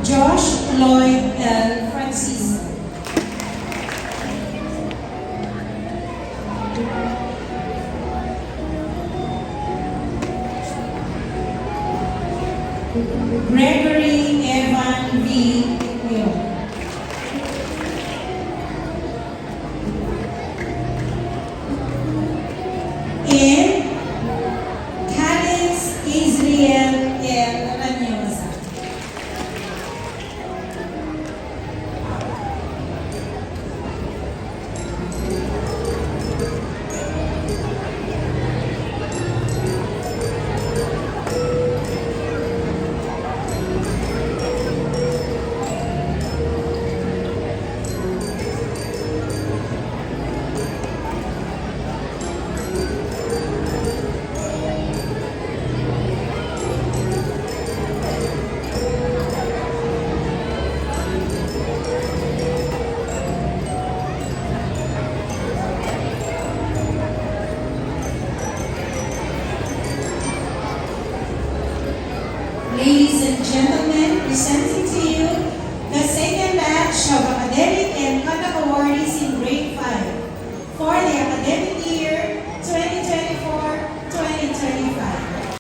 Josh Lloyd L. Francisco. Gregory Evan V. Yo. And Calis Israel L. Ranyosa. Ladies and gentlemen, presenting to you